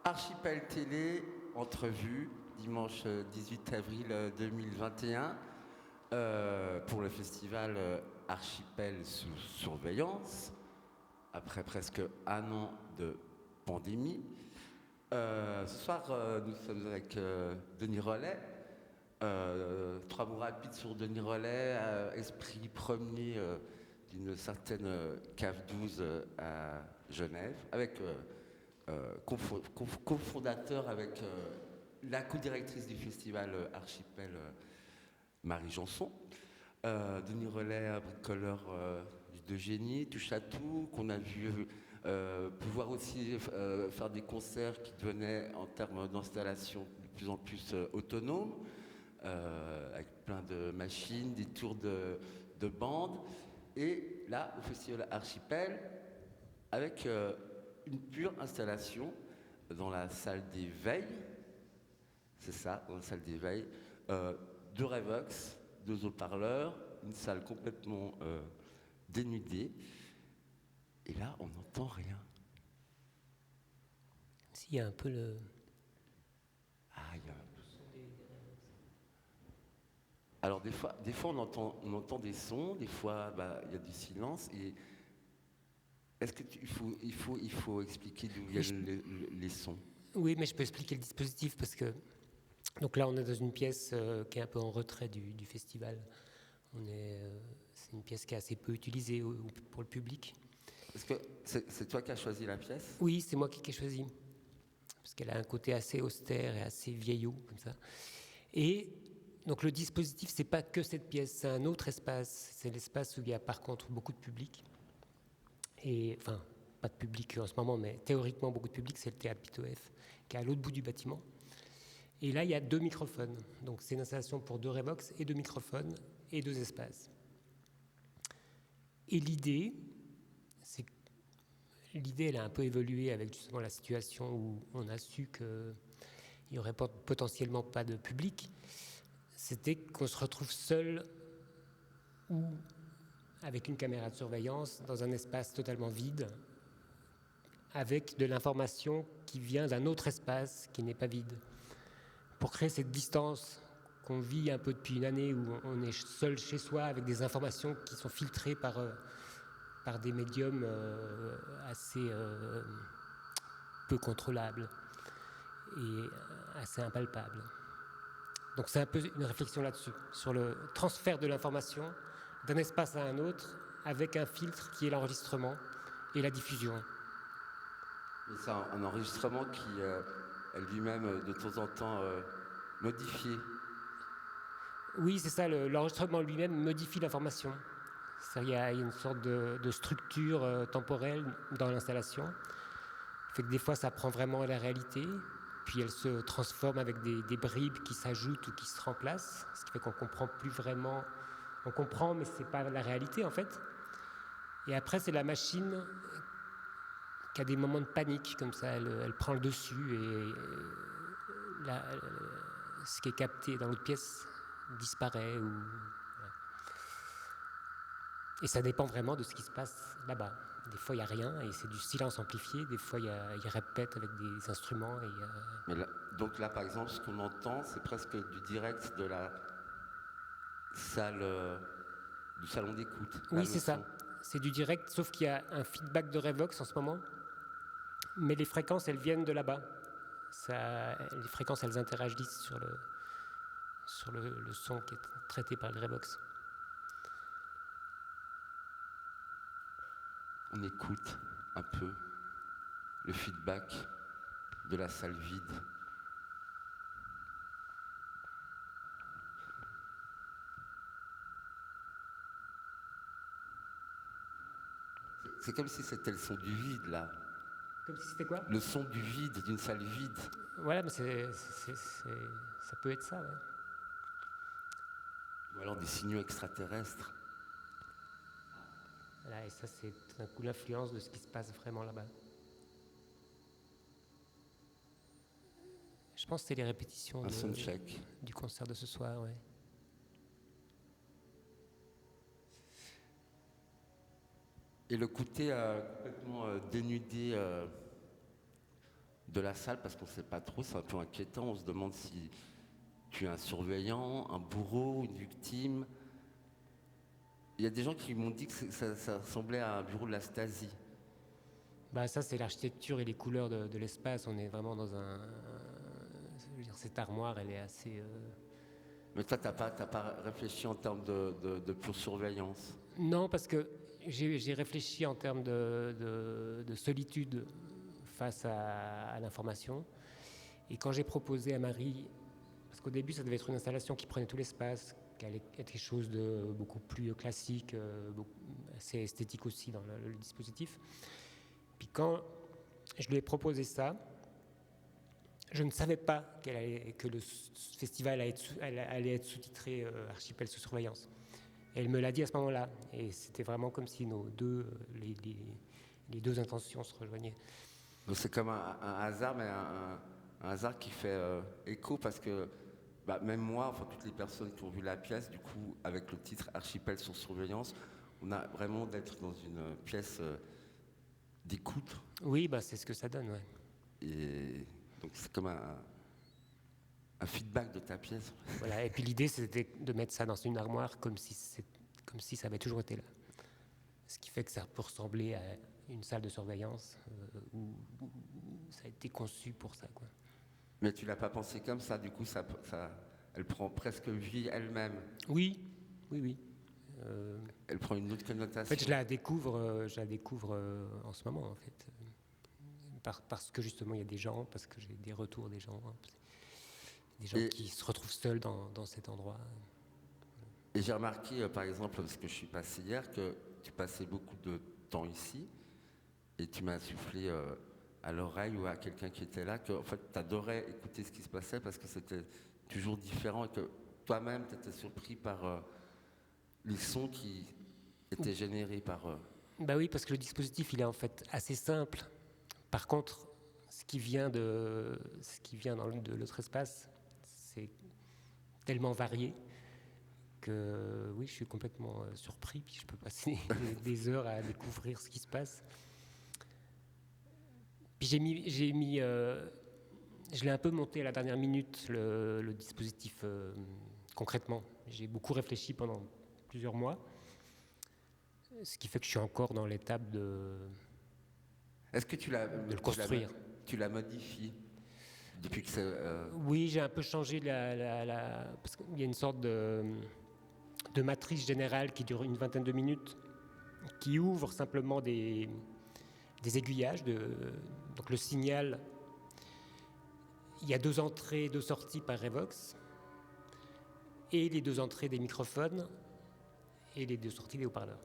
Archipel Télé, entrevue, dimanche 18 avril 2021, pour le festival Archipel sous surveillance, après presque un an de pandémie. Ce soir, nous sommes avec Denis Rollet. Trois mots rapides sur Denis Rollet, esprit premier d'une certaine cave 12 à Genève, avec cofondateur avec la co-directrice du festival Archipel, Marie Janson. Denis Rollet, bricoleur de génie, touche à tout, qu'on a vu pouvoir aussi faire des concerts qui devenaient en termes d'installation de plus en plus autonomes, avec plein de machines, des tours de bande. Et là, au festival Archipel, avec une pure installation dans la salle des veilles, c'est ça, dans la salle des veilles, deux Revox, deux haut-parleurs, une salle complètement dénudée, et là on n'entend rien. S'il y a un peu le... Ah, il y a... Alors des fois on entend des sons, des fois il y a du silence, et est-ce qu'il faut expliquer d'où viennent les sons? Oui, mais je peux expliquer le dispositif parce que donc là on est dans une pièce qui est un peu en retrait du festival. C'est une pièce qui est assez peu utilisée pour le public. Est-ce que c'est toi qui as choisi la pièce? Oui, c'est moi qui ai choisi parce qu'elle a un côté assez austère et assez vieillot comme ça. Et donc le dispositif, c'est pas que cette pièce, c'est un autre espace. C'est l'espace où il y a par contre beaucoup de public. Et enfin, pas de public en ce moment, mais théoriquement beaucoup de public, c'est le théâtre Pitoef, qui est à l'autre bout du bâtiment. Et là, il y a deux microphones. Donc c'est une installation pour deux Revox et deux microphones et deux espaces. Et l'idée, elle a un peu évolué avec justement la situation où on a su qu'il n'y aurait potentiellement pas de public. C'était qu'on se retrouve seul ou avec une caméra de surveillance dans un espace totalement vide, avec de l'information qui vient d'un autre espace qui n'est pas vide. Pour créer cette distance qu'on vit un peu depuis une année où on est seul chez soi avec des informations qui sont filtrées par des médiums assez peu contrôlables et assez impalpables. Donc c'est un peu une réflexion là-dessus, sur le transfert de l'information d'un espace à un autre avec un filtre qui est l'enregistrement et la diffusion. Mais c'est un enregistrement qui est lui-même de temps en temps modifié. Oui, c'est ça, l'enregistrement lui-même modifie l'information. Il y a une sorte de structure temporelle dans l'installation. Fait que des fois, ça prend vraiment la réalité, puis elle se transforme avec des bribes qui s'ajoutent ou qui se remplacent, ce qui fait qu'on comprend plus vraiment. On comprend, mais c'est pas la réalité en fait. Et après, c'est la machine qui a des moments de panique, comme ça, elle prend le dessus et ce qui est capté dans l'autre pièce disparaît. Et ça dépend vraiment de ce qui se passe là-bas. Des fois, il n'y a rien et c'est du silence amplifié. Des fois, il répète avec des instruments. Mais là, donc là, par exemple, ce qu'on entend, c'est presque du direct de la salle, du salon d'écoute. Oui, c'est ça. C'est du direct, sauf qu'il y a un feedback de Revox en ce moment. Mais les fréquences, elles viennent de là-bas. Les fréquences, elles interagissent sur le son qui est traité par le Revox. On écoute un peu le feedback de la salle vide. C'est comme si c'était le son du vide, là. Comme si c'était quoi? Le son du vide, d'une salle vide. Voilà, mais ça peut être ça, ouais. Ou alors des signaux extraterrestres. Voilà, et ça, c'est tout d'un coup l'influence de ce qui se passe vraiment là-bas. Je pense que c'est les répétitions du concert de ce soir, ouais. Et le côté complètement dénudé de la salle parce qu'on ne sait pas trop, c'est un peu inquiétant. On se demande si tu es un surveillant, un bourreau, une victime. Il y a des gens qui m'ont dit que ça ressemblait à un bureau de la Stasi. Bah, ça, c'est l'architecture et les couleurs de l'espace. On est vraiment dans je veux dire, cette armoire, elle est assez... Mais toi, t'as pas réfléchi en termes de pure surveillance. Non, parce que j'ai réfléchi en termes de solitude face à l'information. Et quand j'ai proposé à Marie, parce qu'au début, ça devait être une installation qui prenait tout l'espace, qui allait être quelque chose de beaucoup plus classique, assez esthétique aussi dans le dispositif. Puis quand je lui ai proposé ça, je ne savais pas que le festival allait être sous-titré Archipel sous surveillance. Et elle me l'a dit à ce moment-là. Et c'était vraiment comme si les deux intentions se rejoignaient. Donc c'est comme un hasard, mais un hasard qui fait écho parce que même moi, enfin toutes les personnes qui ont vu la pièce, du coup, avec le titre Archipel sur surveillance, on a vraiment d'être dans une pièce d'écoute. Oui, c'est ce que ça donne, ouais. Et donc c'est comme un feedback de ta pièce. Voilà. Et puis l'idée, c'était de mettre ça dans une armoire comme si ça avait toujours été là. Ce qui fait que ça peut ressembler à une salle de surveillance où ça a été conçu pour ça, quoi. Mais tu l'as pas pensé comme ça, du coup, elle prend presque vie elle-même. Oui. Elle prend une autre connotation. En fait, je la découvre en ce moment, en fait. Parce que justement, il y a des gens, parce que j'ai des retours des gens. Des gens qui se retrouvent seuls dans cet endroit. Et j'ai remarqué, par exemple, parce que je suis passé hier, que tu passais beaucoup de temps ici, et tu m'as soufflé à l'oreille ou à quelqu'un qui était là, que en fait, tu adorais écouter ce qui se passait parce que c'était toujours différent et que toi-même, tu étais surpris par les sons qui étaient générés par... Bah oui, parce que le dispositif, il est en fait assez simple. Par contre, ce qui vient de l'autre espace, c'est tellement varié que oui, je suis complètement surpris, puis je peux passer des heures à découvrir ce qui se passe. Puis je l'ai un peu monté à la dernière minute, le dispositif, concrètement. J'ai beaucoup réfléchi pendant plusieurs mois, ce qui fait que je suis encore dans l'étape de... Est-ce que tu le construire. Tu l'as modifié depuis que c'est... Oui, j'ai un peu changé parce qu'il y a une sorte de matrice générale qui dure une vingtaine de minutes, qui ouvre simplement des aiguillages. Donc le signal, il y a 2 entrées, 2 sorties par Revox, et les 2 entrées des microphones, et les 2 sorties des haut-parleurs.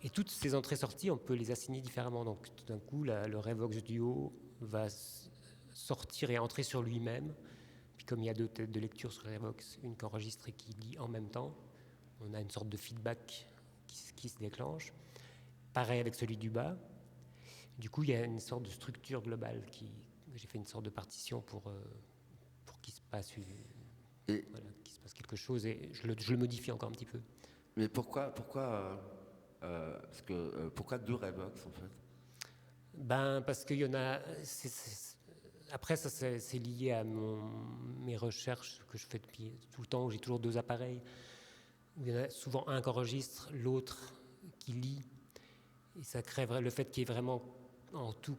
Et toutes ces entrées-sorties, on peut les assigner différemment. Donc tout d'un coup, le Revox Duo va sortir et entrer sur lui-même. Puis comme il y a 2 têtes de lecture sur Revox, une qui enregistre et qui lit en même temps, on a une sorte de feedback qui se déclenche. Pareil avec celui du bas. Du coup, il y a une sorte de structure globale j'ai fait une sorte de partition pour qu'il se passe qu'il se passe quelque chose, et je le modifie encore un petit peu. Mais pourquoi 2 Revox en fait? Parce qu'il y en a. Après, ça c'est lié à mes recherches que je fais depuis tout le temps, où j'ai toujours 2 appareils. Il y en a souvent un qui enregistre, l'autre qui lit. Et ça crée le fait qu'il y ait vraiment en tout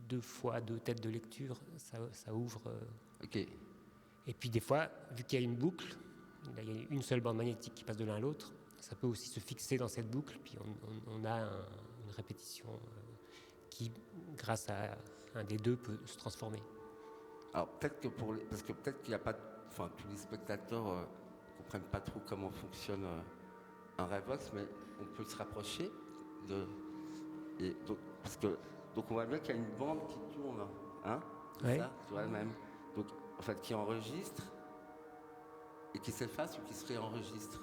2 fois 2 têtes de lecture, ça ouvre. Ok. Et puis des fois, vu qu'il y a une boucle, il y a une seule bande magnétique qui passe de l'un à l'autre, ça peut aussi se fixer dans cette boucle, puis on a une répétition qui, grâce à un des 2, peut se transformer. Alors peut-être que parce que peut-être qu'il n'y a pas... Enfin, tous les spectateurs ne comprennent pas trop comment fonctionne un Revox, mais on peut se rapprocher donc on voit bien qu'il y a une bande qui tourne, hein, Ouais. ça, sur elle-même. Donc en fait, qui enregistre et qui s'efface ou qui se réenregistre.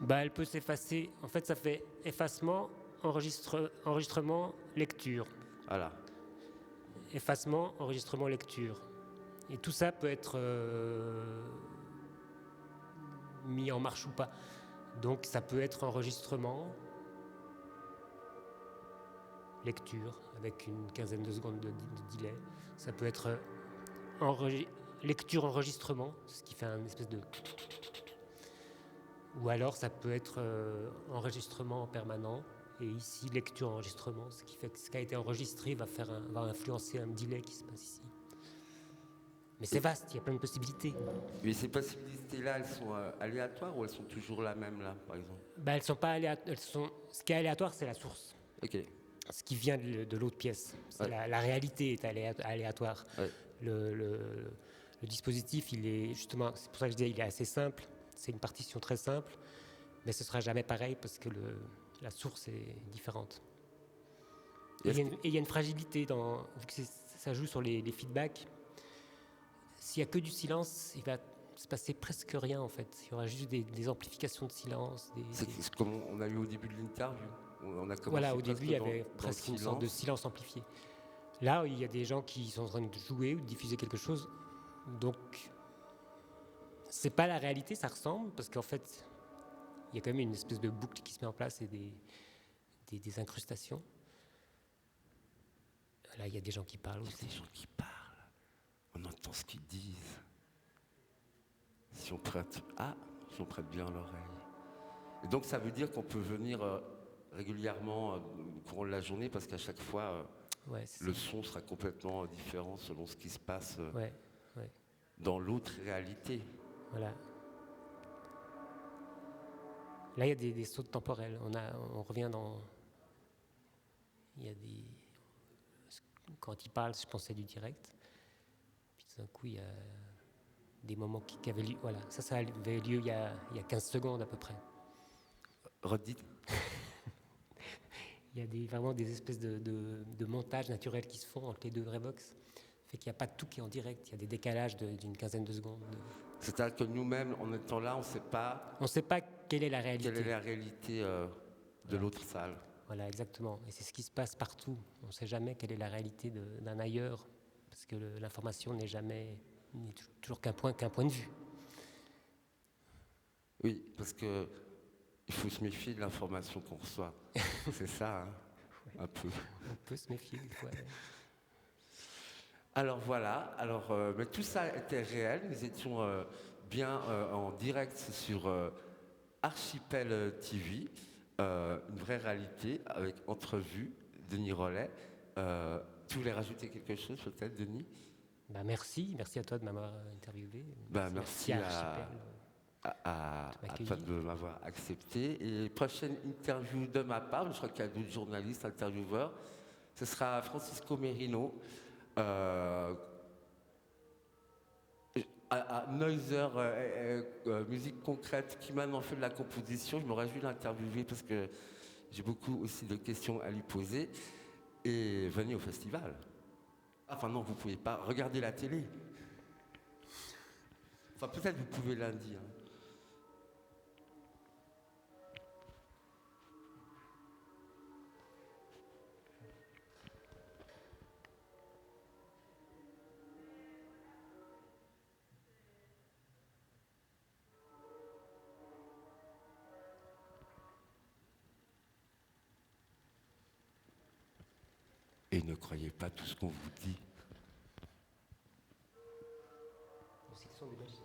Elle peut s'effacer. En fait, ça fait effacement, enregistrement, lecture. Voilà. Effacement, enregistrement, lecture. Et tout ça peut être mis en marche ou pas. Donc ça peut être enregistrement, lecture avec une quinzaine de secondes de delay. Ça peut être lecture-enregistrement, ce qui fait un espèce de... Ou alors ça peut être enregistrement en permanent. Et ici, lecture-enregistrement, ce qui fait que ce qui a été enregistré va influencer un delay qui se passe ici. Mais c'est vaste, il y a plein de possibilités. Mais ces possibilités-là, elles sont aléatoires ou elles sont toujours la même, là, par exemple? Elles sont pas aléatoires. Ce qui est aléatoire, c'est la source. Ok. Ce qui vient de l'autre pièce. Ouais. La réalité est aléatoire. Ouais. Le dispositif, il est justement, c'est pour ça que je dis, il est assez simple. C'est une partition très simple, mais ce sera jamais pareil parce que la source est différente. Et il y a une fragilité vu que ça joue sur les feedbacks. S'il n'y a que du silence, il va se passer presque rien en fait. Il y aura juste des amplifications de silence. C'est comme on a eu au début de l'interview. Voilà, au début, il y avait presque une sorte de silence amplifié. Là, il y a des gens qui sont en train de jouer ou de diffuser quelque chose. Donc, c'est pas la réalité, ça ressemble, parce qu'en fait, il y a quand même une espèce de boucle qui se met en place et des incrustations. Là, il y a des gens qui parlent aussi. Il y a des gens qui parlent. On entend ce qu'ils disent. Si on prête bien l'oreille. Et donc, ça veut dire qu'on peut venir régulièrement au cours de la journée, parce qu'à chaque fois, le son sera complètement différent selon ce qui se passe dans l'autre réalité. Voilà. Là, il y a des sautes temporels. On revient dans... Il y a des... Quand il parle, je pensais du direct. Puis tout d'un coup, il y a des moments qui avaient lieu... Voilà, ça avait lieu il y a 15 secondes à peu près. Redites. Il y a vraiment des espèces de montages naturels qui se font entre les deux Revox. Fait qu'il n'y a pas tout qui est en direct. Il y a des décalages d'une quinzaine de secondes. C'est-à-dire que nous-mêmes, en étant là, on ne sait pas quelle est la réalité. Quelle est la réalité de l'autre salle. Voilà, exactement. Et c'est ce qui se passe partout. On ne sait jamais quelle est la réalité d'un ailleurs, parce que l'information n'est toujours qu'un point de vue. Oui, parce que il faut se méfier de l'information qu'on reçoit. C'est ça, hein, ouais. Un peu. On peut se méfier des fois. Alors voilà, mais tout ça était réel. Nous étions bien en direct sur Archipel TV, une vraie réalité avec entrevue. Denis Rollet. Tu voulais rajouter quelque chose peut-être, Denis? Merci à toi de m'avoir interviewé. Merci à toi de m'avoir accepté. Et prochaine interview de ma part, je crois qu'il y a d'autres journalistes, intervieweurs, ce sera Francisco Merino. À Noiser, musique concrète, qui maintenant fait de la composition. Je m'aurais dû l'interviewer parce que j'ai beaucoup aussi de questions à lui poser. Et venez au festival. Enfin non, vous ne pouvez pas regarder la télé. Enfin peut-être vous pouvez lundi. Hein. Et ne croyez pas tout ce qu'on vous dit. Ce sont des machines.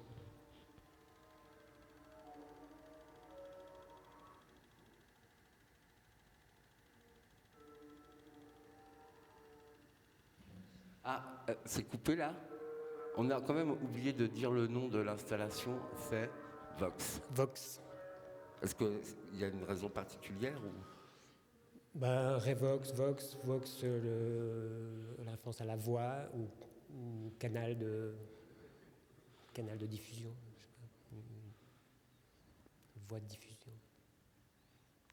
C'est coupé là? On a quand même oublié de dire le nom de l'installation, c'est Vox. Vox. Est-ce qu'il y a une raison particulière ou... Revox, Vox, la référence à la voix ou canal de diffusion, je sais pas, voix de diffusion.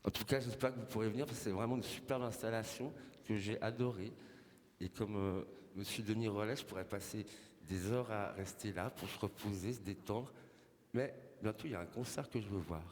En tout cas, j'espère que vous pourrez venir parce que c'est vraiment une superbe installation que j'ai adorée. Et comme Monsieur Denis Rollet, je pourrais passer des heures à rester là pour se reposer, se détendre. Mais bientôt, il y a un concert que je veux voir.